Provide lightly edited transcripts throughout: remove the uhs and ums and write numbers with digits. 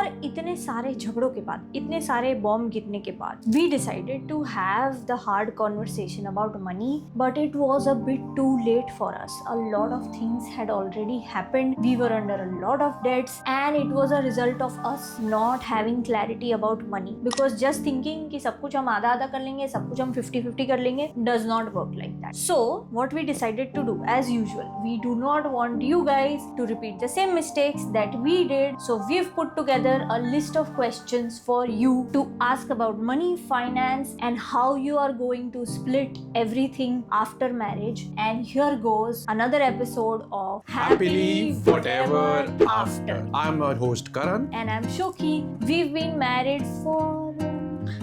और इतने सारे झगड़ों के बाद, इतने सारे बॉम्ब गिरने के बाद, we decided to have the hard conversation about money, but it was a bit too late for us. A lot of things had already happened. We were under a lot of debts, and it was a result of us not having clarity about money. Because just thinking कि सब कुछ हम आधा आधा कर लेंगे, सब कुछ हम 50-50 कर लेंगे, does not work like that. So what we decided to do, as usual, we do not want you guys to repeat the same mistakes that we did. So we've put together a list of questions for you to ask about money, finance, and how you are going to split everything after marriage. And here goes another episode of Happily Whatever After. I'm our host Karan. And I'm Shoki. We've been married for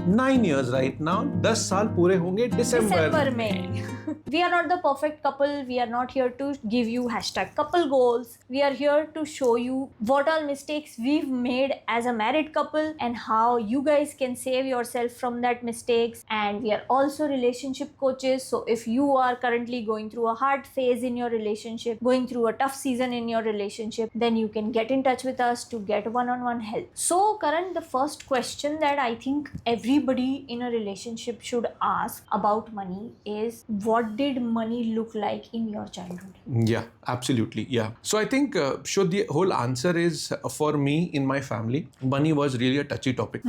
9 years right now. 10 साल पूरे होंगे दिसंबर में. We are not the perfect couple. We are not here to give you #couple goals. We are here to show you what all mistakes we've made as a married couple and how you guys can save yourself from that mistakes. And we are also relationship coaches. So if you are currently going through a hard phase in your relationship, going through a tough season in your relationship, then you can get in touch with us to get one-on-one help. So Karan, the first question that I think everybody in a relationship should ask about money is, what did money look like in your childhood? Yeah, absolutely. Yeah. So I think, sure, the whole answer is for me in my family, money was really a touchy topic.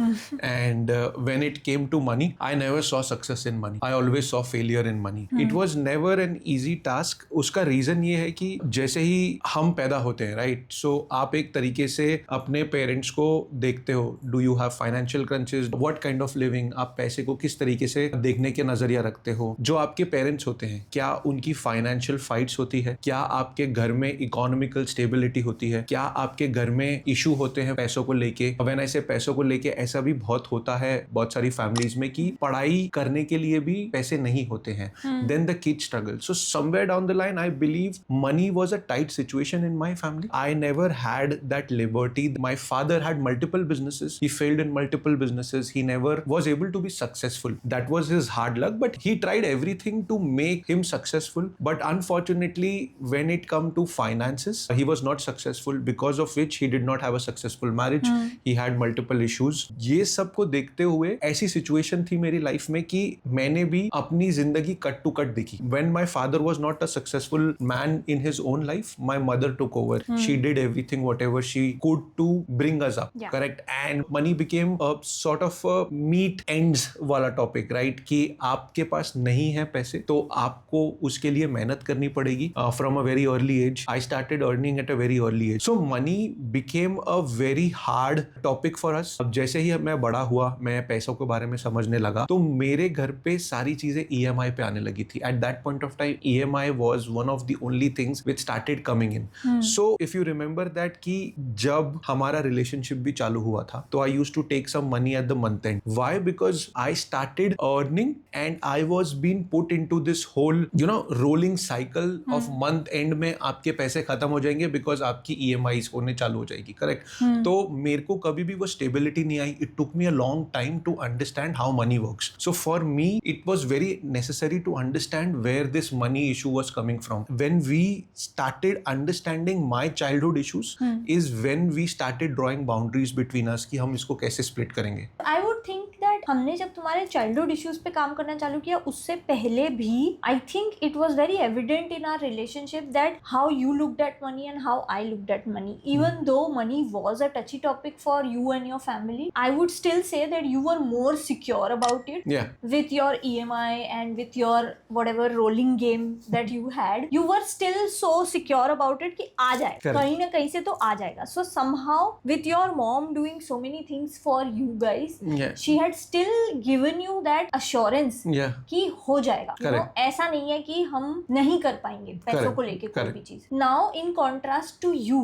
And when it came to money, I never saw success in money. I always saw failure in money. It was never an easy task. उसका reason ये है कि जैसे ही हम पैदा होते हैं, right, सो आप एक तरीके से अपने पेरेंट्स को देखते हो. Do you have financial crunches? What kind of living? आप पैसे को किस तरीके से देखने के नजरिया रखते हो? जो आपके पेरेंट्स होते हैं, क्या उनकी फाइनेंशियल फाइट्स होती है? क्या आपके घर में इकोनॉमिकल स्टेबिलिटी होती है? क्या आपके घर में इशू होते हैं पैसों को लेके? व्हेन ऐसे पैसों को लेके ऐसा भी बहुत होता है बहुत सारी फैमिलीज में कि पढ़ाई करने के लिए भी पैसे नहीं होते हैं. Then the kid struggle. So somewhere down the line I believe money was a tight situation in my family. I never had that liberty. My father had multiple businesses. He failed in multiple businesses. He never was able to be successful. That was his hard luck, but he tried everything to make him successful, but unfortunately when it come to finances, he was not successful, because of which he did not have a successful marriage. He had multiple issues. ये सब को देखते हुए ऐसी situation थी मेरी life में कि मैंने भी अपनी जिंदगी कट टू कट देखी. When my father was not a successful man in his own life, my mother took over. She did everything whatever she could to bring us up. Correct. And money became a sort of a meat ends वाला topic, right? कि आपके पास नहीं है पैसे तो आपको उसके लिए मेहनत करनी पड़ेगी. From a very early age I started earning at a very early age. So money became a very hard topic for us. अब जैसे ही मैं बड़ा हुआ, मैं पैसों के बारे में समझने लगा, तो मेरे घर पे सारी चीजें EMI पे आने लगी थी. At that point of time EMI was one of the only things which started coming in. So if you remember that कि जब हमारा रिलेशनशिप भी चालू हुआ था, तो I used to take some money at the month end. Why? Because I started earning and I was being put into this whole rolling cycle of month end में आपके पैसे खत्म हो जाएंगे बिकॉज आपकी EMIs होने चालू हो जाएगी. करेक्ट. तो मेरे को कभी भी वो स्टेबिलिटी नहीं आई. It took me a long time to understand how money works. So for me it was very necessary to understand where this money issue was coming from. When we started understanding my childhood issues is when we started drawing boundaries between us कि हम इसको कैसे split करेंगे. I would think that हमने जब तुम्हारे childhood issues पे काम करना चालू किया, उससे पहले भी I think it was very evident in our relationship that how you looked at money and how I looked at money. Even though money was a touchy topic for you and your family, I would still say that you were more secure about it. With your EMI and with your whatever rolling game that you had, you were still so secure about it कि आ जाएगा, कहीं ना कहीं से तो आ जाएगा. So somehow with your mom doing so many things for you guys, she had still given you that assurance कि हो जाएगा. ऐसा नहीं है कि हम नहीं कर पाएंगे पैसों को लेके कोई भी चीज. Now in contrast to you,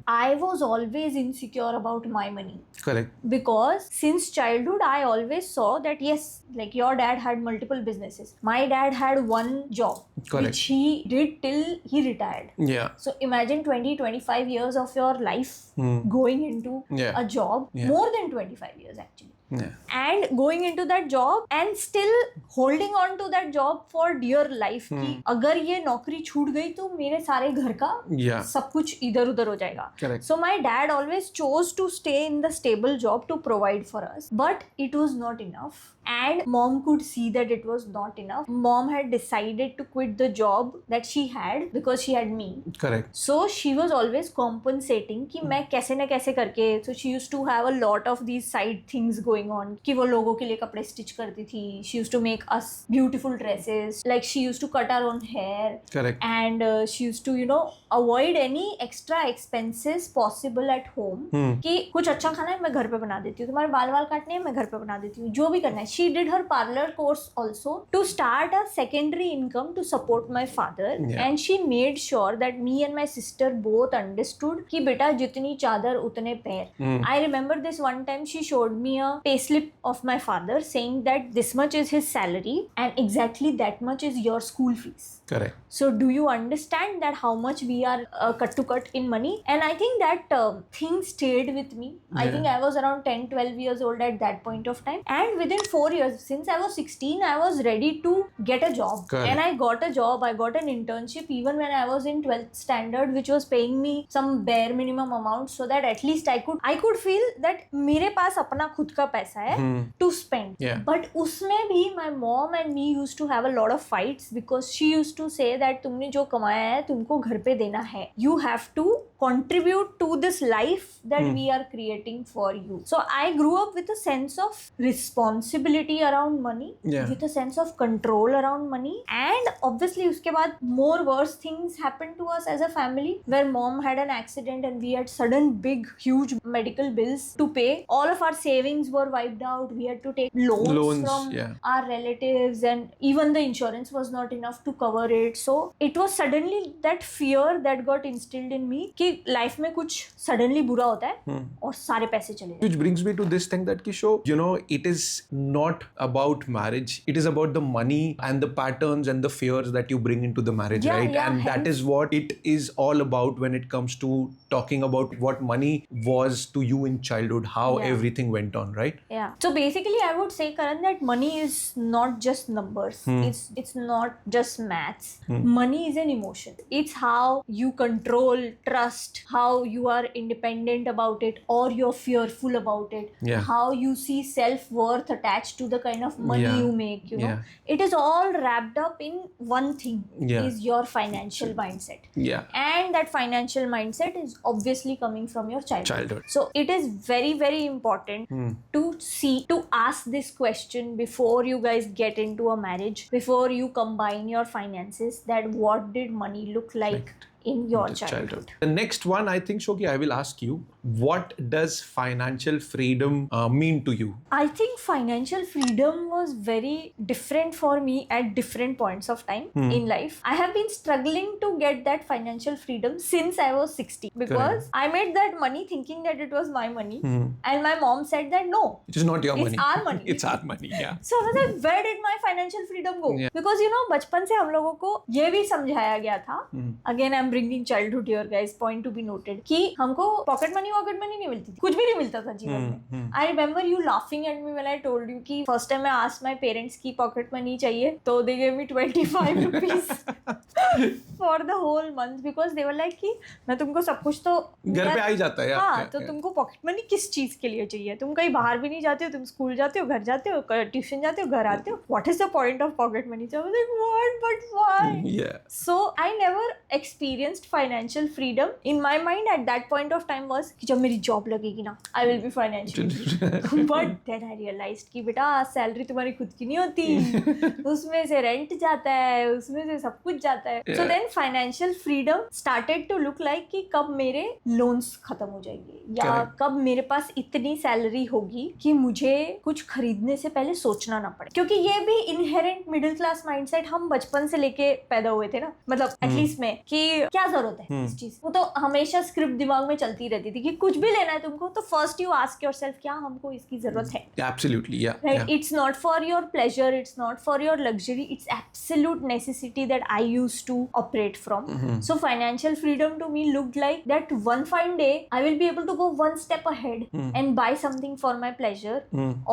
I was always insecure about my money. Correct. Because since childhood I always saw that yes, like your dad had multiple businesses. My dad had one job. Correct. Which he did till he retired. Yeah. So imagine 20-25 years of your life going into a job. More than 25 years actually. and going into that job and still holding on to that job for dear life कि अगर ये नौकरी छूट गई तो मेरे सारे घर का सब कुछ इधर उधर हो जाएगा. So my dad always chose to stay in the stable job to provide for us, but it was not enough. And mom could see that it was not enough. Mom had decided to quit the job that she had because she had me. Correct. So she was always compensating कि मैं कैसे न कैसे करके. So she used to have a lot of these side things going on. कि वो लोगों के लिए कपड़े stitch करती थी. She used to make us beautiful dresses. Like she used to cut our own hair. Correct. And she used to avoid any extra expenses possible at home. कि कुछ अच्छा खाना है मैं घर पे बना देती हूँ. तुम्हारे बाल काटने हैं मैं घर पे बना देती हूँ. जो भी करना है. She did her parlor course also to start a secondary income to support my father. And she made sure that me and my sister both understood कि बेटा जितनी चादर उतने पैर. I remember this one time she showed me a payslip of my father saying that this much is his salary and exactly that much is your school fees. Correct. So do you understand that how much we are cut to cut in money? And I think that thing stayed with me. I think I was around 10-12 years old at that point of time. And within 4 years, since I was 16, I was ready to get a job. Correct. And I got a job. I got an internship even when I was in 12th standard, which was paying me some bare minimum amount so that at least I could feel that मेरे पास अपना खुद का पैसा है to spend. But उसमें भी my mom and me used to have a lot of fights because she used to say that तुमने जो कमाया है तुमको घर पे देना है. You have to contribute to this life that we are creating for you. So I grew up with a sense of responsibility around money, with a sense of control around money, and obviously उसके बाद more worse things happened to us as a family where mom had an accident and we had sudden big huge medical bills to pay. All of our savings were wiped out. We had to take loans from our relatives and even the insurance was not enough to cover it. So it was suddenly that fear that got instilled in me कि life में कुछ suddenly बुरा होता है और सारे पैसे चले जाते हैं. Which brings me to this thing that Kisho, it is not about marriage. It is about the money and the patterns and the fears that you bring into the marriage, right? And that is what it is all about when it comes to talking about what money was to you in childhood, how everything went on, right? Yeah. So basically, I would say, Karan, that money is not just numbers. It's not just maths. Money is an emotion. It's how you control, trust, how you are independent about it or you're fearful about it. How you see self-worth attached to the kind of money you make, you know. It is all wrapped up in one thing, is your financial mindset. And that financial mindset is obviously coming from your childhood. So it is very, very important to ask this question before you guys get into a marriage, before you combine your finances, that what did money look like in your childhood. The next one, I think, Shoki, I will ask you, what does financial freedom mean to you? I think financial freedom was very different for me at different points of time in life. I have been struggling to get that financial freedom since I was 60 because I made that money thinking that it was my money and my mom said that no, it is not your money. It's our money. It's our money, So I was like, where did my financial freedom go? Because बचपन से हम लोगों को ये भी समझाया गया था. Again, I'm bringing childhood here, guys, point to be noted, कि हमको पॉकेट मनी नहीं मिलती थी, कुछ भी नहीं मिलता था जीवन में. I remember you laughing at me when I told you कि first time I asked my parents की पॉकेट मनी चाहिए तो they gave me 25 rupees for the whole month because they were like कि मैं तुमको सब कुछ तो घर पे आ ही जाता है. हाँ, तो तुमको पॉकेट मनी किस चीज के लिए चाहिए? तुम कहीं बाहर भी नहीं जाते हो, तुम स्कूल जाते हो, घर जाते हो, ट्यूशन जाते हो, घर आते हो. What is the point of pocket money? So I was like, what? But why? So I never experienced financial freedom. In my mind at that point of time was कि जब मेरी जॉब लगेगी ना, I will be financially free. But then I realized कि बेटा salary तुम्हारी खुद की नहीं होती, उसमें से रेंट जाता है, उसमें से सब कुछ जाता है. So then financial freedom started to look like कि कब मेरे लोन्स खत्म हो जाएंगे या कब मेरे पास इतनी सैलरी होगी कि मुझे कुछ खरीदने से पहले सोचना ना पड़े. क्योंकि ये भी इनहेरेंट मिडिल क्लास माइंडसेट हम बचपन से लेके पैदा हुए थे ना, मतलब एटलीस्ट में कि क्या जरूरत है इस चीज. वो तो हमेशा स्क्रिप्ट दिमाग में चलती रहती थी कि कुछ भी लेना है तुमको तो फर्स्ट यू आस्क योरसेल्फ क्या हमको इसकी जरूरत है. Absolutely, yeah. Right? Yeah. It's not for your pleasure, it's not for your luxury, it's absolute necessity that I used to operate from. So financial freedom to me looked like that one fine day I will be able to go one step ahead and buy something for my pleasure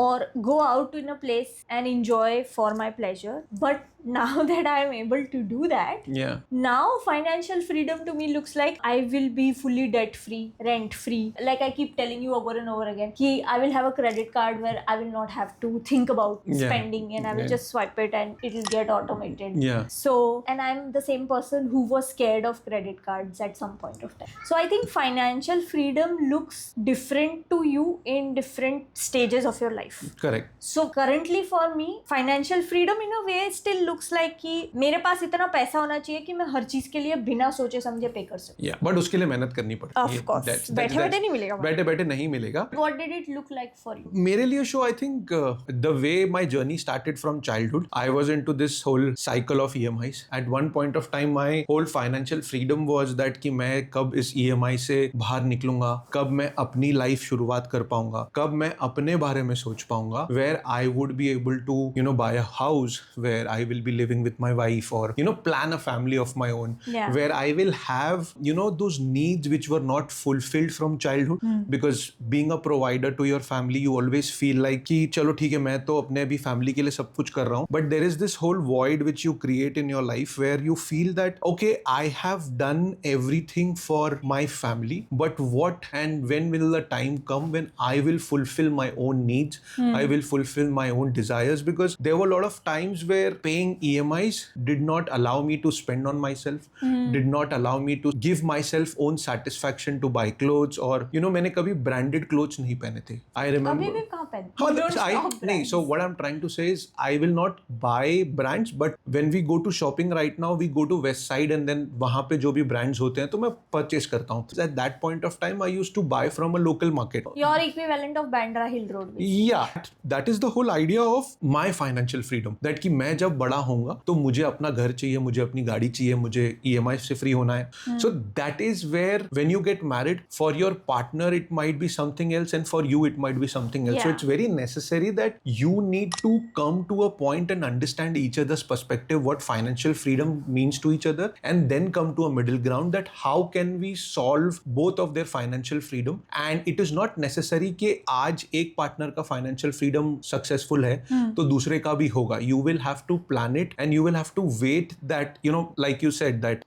or go out in a place and enjoy for my pleasure. But now that I am able to do that, Yeah. now financial freedom to me looks like I will be fully debt free, rent free. Like I keep telling you over and over again, I will have a credit card where I will not have to think about spending and I will just swipe it and it will get automated. Yeah. So, and I'm the same person who was scared of credit cards at some point of time. So I think financial freedom looks different to you in different stages of your life. Correct. So currently for me, financial freedom in a way still looks like कि मेरे पास इतना पैसा होना चाहिए कि मैं हर चीज के लिए बिना सोचे समझे पे कर सकूं. Yeah. बट उसके लिए मेहनत करनी पड़ती है. Of course. बैठे-बैठे नहीं मिलेगा. बैठे-बैठे नहीं मिलेगा. What did it look like for you? मेरे लिए so I think the way my journey started from childhood I was in to this whole cycle of EMIs. At one point of time my whole financial freedom was that कि मैं कब इस EMI से बाहर निकलूंगा, कब मैं अपनी life शुरुआत कर पाऊंगा, कब मैं अपने बारे में सोच पाऊंगा, where I would be able to buy a house where I will be living with my wife or plan a family of my own where I will have those needs which were not fulfilled from childhood because being a provider to your family you always feel like कि चलो ठीक है मैं तो अपने अभी family के लिए सब कुछ कर रहा हूँ but there is this whole void which you create in your life where you feel that okay I have done everything for my family but what and when will the time come when I will fulfill my own needs, I will fulfill my own desires because there were a lot of times where paying EMIs did not allow me to spend on myself, did not allow me to give myself own satisfaction to buy clothes or मैंने कभी branded clothes नहीं पहने थे. I remember. अभी भी कहाँ पहने? नहीं. So what I'm trying to say is I will not buy brands but when we go to shopping right now we go to West Side and then वहाँ पे जो भी brands होते हैं तो मैं purchase करता हूँ. At that point of time I used to buy from a local market. Your equivalent of Bandra Hill Road. Yeah, that is the whole idea of my financial freedom. That कि मैं जब बड़ा होऊंगा तो मुझे अपना घर चाहिए, मुझे अपनी गाड़ी चाहिए, मुझे EMI से फ्री होना है. So that is where when you get married, for your partner it might be something else and for you it might be something else. So it's very necessary that you need to come to a point and understand each other's perspective, what financial freedom means to each other and then come to a middle ground that how can we solve both of their financial freedom. And it is not necessary कि आज एक partner का financial freedom successful है तो दूसरे का भी होगा. You will have to plan it and you will have to wait that like you said that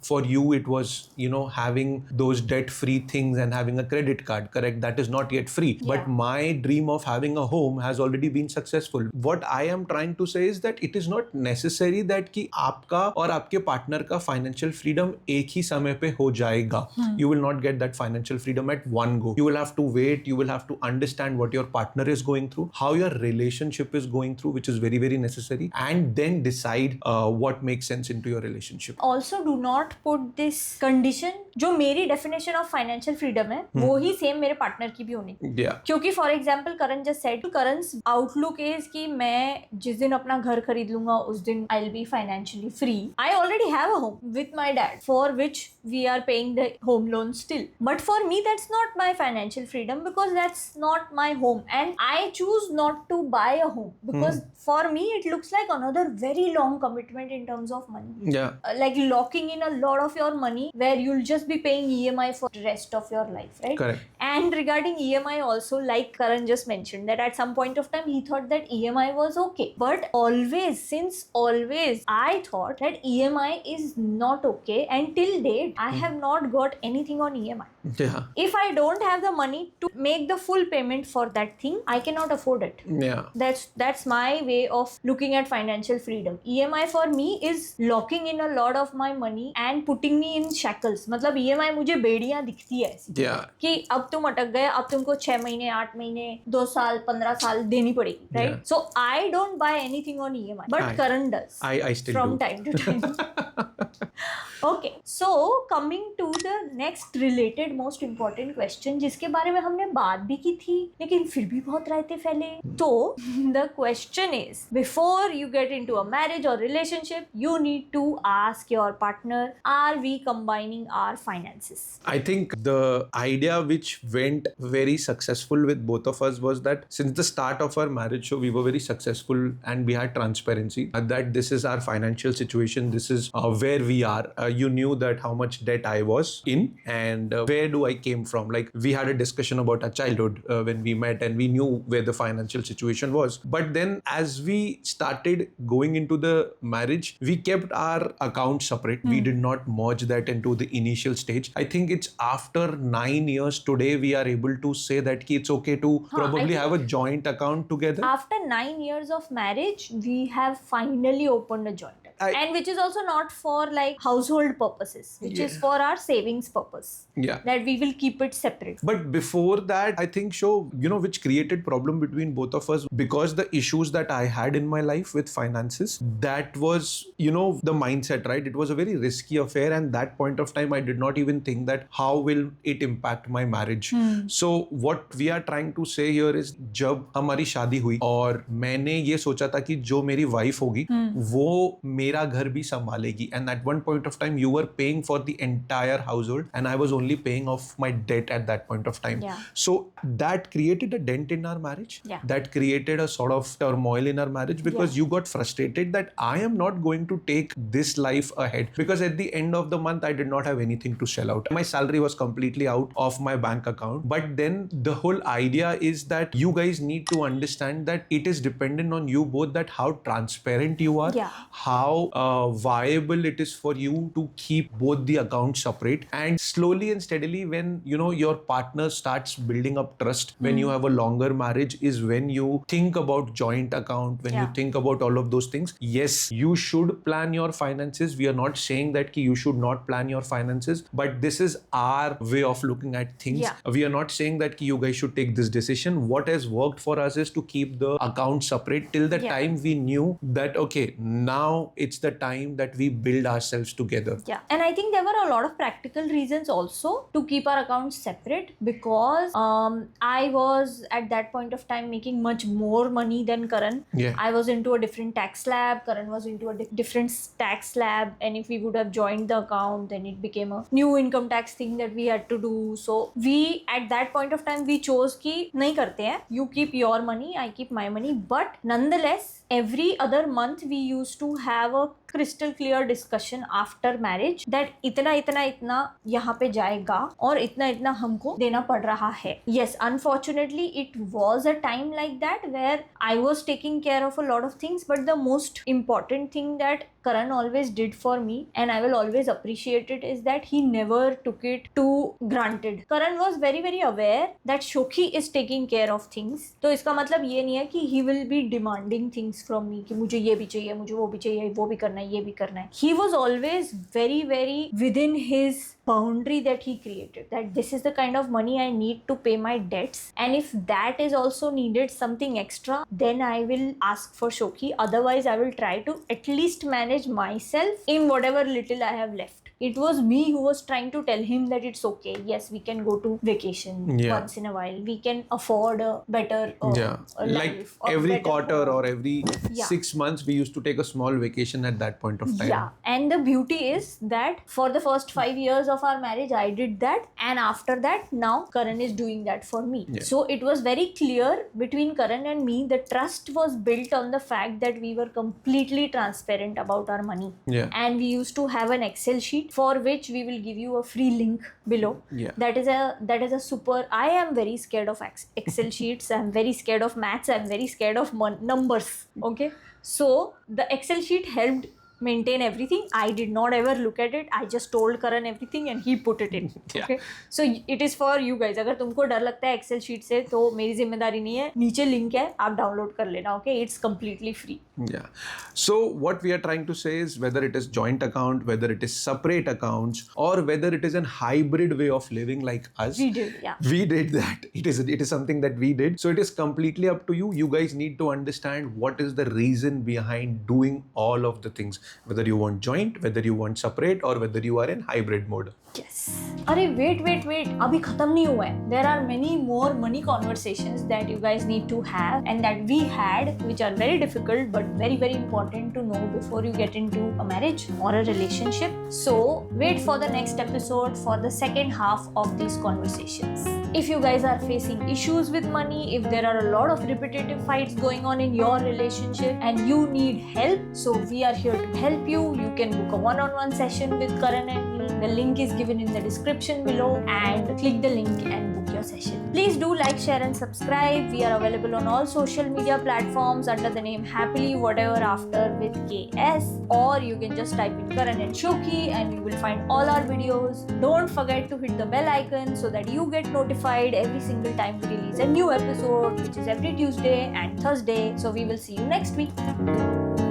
for you it was having those debt free things and having a credit card, correct? That is not yet free. But my dream of having a home has already been successful. What I am trying to say is that it is not necessary that कि आपका और आपके partner का financial freedom एक ही समय पे हो जाएगा. You will not get that financial freedom at one go. You will have to wait, you will have to understand what your partner is going through, how your relationship is going through, which is very very necessary, and then decide what makes sense into your relationship. Also do not put this condition जो मेरी definition of financial freedom है वो ही same मेरे partner की भी होनी. क्योंकि for example Karan just said Karan's outlook is कि मैं जिस दिन अपना घर खरीद लूंगा उस दिन I'll be financially free. I already have a home with my dad for which we are paying the home loan still. But for me that's not my financial freedom because that's not my home and I choose not to buy a home because for me it looks like another very long commitment in terms of money. Like locking in a lot of your money where you'll just be paying EMI for the rest of your life, right? Correct. And regarding EMI also, like Karan just mentioned that at some point of time he thought that EMI was okay, but since always I thought that EMI is not okay and till date I have not got anything on EMI. If I don't have the money to make the full payment for that thing, I cannot afford it. That's my way of looking at financial freedom. EMI for me is locking in a lot of my money and putting me in shackles. मतलब EMI मुझे बेड़ियां दिखती है ऐसी कि अब तुम अटक गए, अब तुमको 6 महीने 8 महीने 2 साल 15 साल देनी पड़ेगी, right? So I don't buy anything on EMI, but Karan does. I still from do. time to time. Okay, so coming to the next related most important question, जिसके बारे में हमने बात भी की थी लेकिन फिर भी बहुत रायते फैले. तो the question is, before you get into a marriage और relationship, you need to ask your partner, are we combining our finances? I think the idea which went very successful with both of us was that since the start of our marriage show, we were very successful and we had transparency that this is our financial situation, this is where we are. You knew that how much debt I was in and where do I came from. Like we had a discussion about our childhood when we met and we knew where the financial situation was. But then as we started going into the marriage, we kept our accounts separate. We did not merge that into the initial stage. I think it's after 9 years today we are able to say that it's okay to probably think- have a joint account together. After 9 years of marriage, we have finally opened a joint account. And which is also not for like household purposes, which is for our savings purpose. Yeah. That we will keep it separate. But before that, I think which created problem between both of us because the issues that I had in my life with finances, that was, the mindset, right? It was a very risky affair and that point of time, I did not even think that how will it impact my marriage. So what we are trying to say here is, जब हमारी शादी हुई और मैंने ये सोचा था कि जो मेरी वाइफ होगी वो मेरा घर भी संभालेगी, and at one point of time you were paying for the entire household and I was only paying off my debt at that point of time. Yeah. So that created a dent in our marriage. Yeah. That created a sort of turmoil in our marriage because you got frustrated that I am not going to take this life ahead, because at the end of the month I did not have anything to shell out. My salary was completely out of my bank account. But then the whole idea is that you guys need to understand that it is dependent on you both, that how transparent you are, Yeah. how viable it is for you to keep both the accounts separate. And slowly and steadily, when your partner starts building up trust, when you have a longer marriage, is when you think about joint account, when you think about all of those things. Yes, you should plan your finances. We are not saying that you should not plan your finances, but this is our way of looking at things. Yeah. We are not saying that you guys should take this decision. What has worked for us is to keep the accounts separate till the time we knew that okay, now it's the time that we build ourselves together. Yeah, and I think there were a lot of practical reasons also to keep our accounts separate, because I was at that point of time making much more money than Karan. Yeah. I was into a different tax slab, Karan was into a different tax slab, and if we would have joined the account, then it became a new income tax thing that we had to do. So we, at that point of time, we chose कि नहीं करते हैं, you keep your money, I keep my money. But nonetheless, every other month we used to have a crystal clear discussion after marriage that इतना इतना इतना यहाँ पे जाएगा और इतना इतना हमको देना पड़ रहा है. Yes, unfortunately it was a time like that where I was taking care of a lot of things, but the most important thing that Karan always did for me, and I will always appreciate it, is that he never took it too granted. Karan was very very aware that Shokhi is taking care of things. तो इसका मतलब ये नहीं है कि he will be demanding things from me कि मुझे ये भी चाहिए, मुझे वो भी चाहिए, वो भी करना है, ये भी करना है. He was always very very within his boundary that he created, that this is the kind of money I need to pay my debts, and if that is also needed something extra, then I will ask for Shokhi. Otherwise I will try to at least manage myself in whatever little I have left. It was me who was trying to tell him that it's okay. Yes, we can go to vacation once in a while. We can afford a better life. Like every quarter or every 6 months, we used to take a small vacation at that point of time. Yeah, and the beauty is that for the first 5 years of our marriage, I did that, and after that, now Karan is doing that for me. Yeah. So it was very clear between Karan and me. The trust was built on the fact that we were completely transparent about our money. Yeah. And we used to have an Excel sheet for which we will give you a free link below. Yeah. That is a super. I am very scared of Excel sheets. I'm very scared of maths. I'm very scared of numbers. Okay. So the Excel sheet helped maintain everything. I did not ever look at it. I just told Karan everything and he put it in. Yeah. Okay. So it is for you guys. अगर तुमको डर लगता है Excel sheet से तो मेरी जिम्मेदारी नहीं है. नीचे लिंक है, आप डाउनलोड कर लेना. Okay, it's completely free. Yeah. So what we are trying to say is, whether it is joint account, whether it is separate accounts, or whether it is a hybrid way of living like us. We did, yeah. We did that. It is something that we did. So it is completely up to you. You guys need to understand what is the reason behind doing all of the things. whether you want joint, whether you want separate, or whether you are in hybrid mode. Yes. अरे wait. अभी खत्म नहीं हुआ है. There are many more money conversations that you guys need to have and that we had, which are very difficult but very very important to know before you get into a marriage or a relationship. So wait for the next episode for the second half of these conversations. If you guys are facing issues with money, if there are a lot of repetitive fights going on in your relationship and you need help, so we are here to help you. You can book a one-on-one session with Karan and me. The link is given in the description below and click the link and book your session. Please do like, share and subscribe. We are available on all social media platforms under the name Happily Whatever After with KS, or you can just type in Karan and Shoki and you will find all our videos. Don't forget to hit the bell icon so that you get notified every single time we release a new episode, which is every Tuesday and Thursday. So we will see you next week.